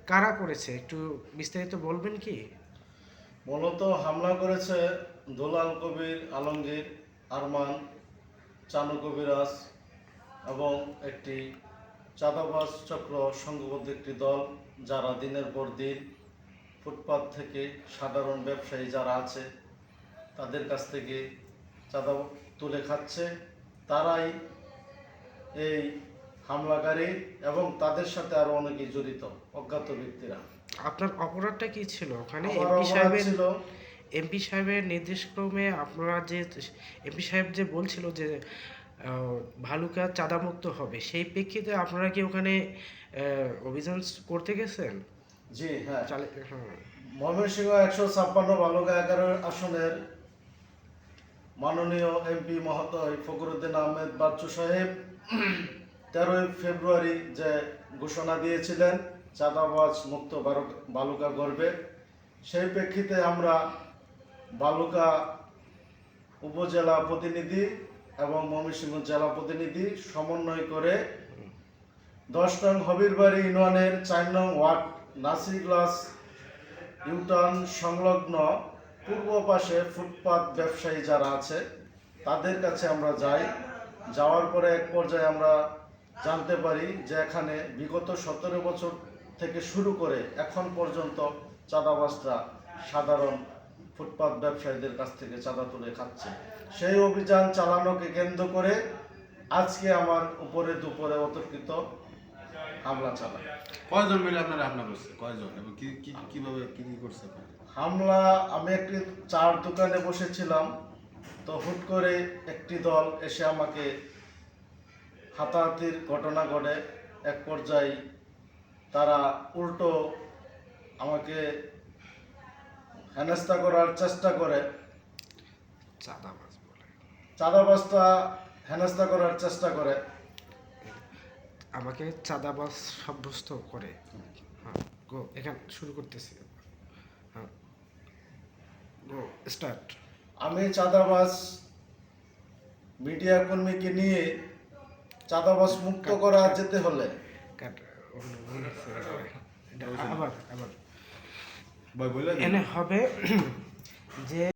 কারা করেছে একটু বিস্তারিত বলবেন কি? মূলত হামলা করেছে দুলাল কবির, আলমগীর, আরমান, চানু কবিরাজ এবং একটি চাঁদাবাজ চক্র সংঘবদ্ধ একটি দল, যারা দিনের পর দিন ফুটপাত থেকে সাধারণ ব্যবসায়ী যারা আছে তাদের কাছ থেকে চাঁদা তুলে খাচ্ছে। তারাই এই হামলাকারী এবং তাদের সাথে আরো অনেকেই জড়িত, অজ্ঞাত ব্যক্তিরা। আপনার অপরাধটা কি ছিল ওখানে? আমার এমপি অপরাধ সাহেবের ছিল, নির্দেশক্রমে আপনারা যে এমপি সাহেব যে বলছিল যে ভালুকা চাঁদামুক্ত হবে, সেই প্রেক্ষিতে আপনারা কি ওখানে অভিযান করতে গেছেন? জি হ্যাঁ, হ্যাঁ। ময়মনসিংহ 156 ভালুকা 11 আসনের মাননীয় এমপি মহোদয় ফখরুদ্দিন আহমেদ বাচ্চু সাহেব 13 ফেব্রুয়ারি যে ঘোষণা দিয়েছিলেন চাঁদাবাজ মুক্ত বালুকা গড়বে, সেই প্রেক্ষিতে আমরা বালুকা উপজেলা প্রতিনিধি এবং ময়মনসিংহ জেলা প্রতিনিধি সমন্বয় করে 10 নং হবিরবাড়ি ইউনিয়নের 4 নং ওয়ার্ড নাসি গ্লাস ইউটার্ন সংলগ্ন পূর্ব পাশে ফুটপাত ব্যবসায়ী যারা আছে তাদের কাছে আমরা যাই। যাওয়ার পরে এক পর্যায়ে আমরা জানতে পারি যে এখানে বিগত 17 বছর থেকে শুরু করে এখন পর্যন্ত চাঁদাবাজরা সাধারণ ফুটপাত ব্যবসায়ীদের কাছ থেকে চাঁদা তুলে খাচ্ছে। সেই অভিযান চালানোকে কেন্দ্র করে আজকে আমার উপরে দুপুরে অতর্কিত হামলা চালায়। কয়জন মিলে আপনারা হামলা করছে? কয়জন এবং কিভাবে কি করছে? হামলা, আমি একটি চার দোকানে বসেছিলাম, তো হুট করে একটি দল এসে আমাকে হাতাহাতির ঘটনা ঘটে। এক পর্যায়ে তারা উল্টো আমাকে হেনস্থা করার চেষ্টা করে, চাঁদাবাজ বলে চাঁদাবাজটা হেনস্থা করার চেষ্টা করে। আমাকে চাঁদাবাজ সাব্যস্ত করে। হ্যাঁ, গো এখান শুরু করতেছি। হ্যাঁ, গো স্টার্ট। আমি চাঁদাবাজ মিডিয়া কর্মীকে নিয়ে চাঁদাবাজ মুক্ত করা যেতে হলে কাট আবার আবার ভাই বললেন এনে হবে যে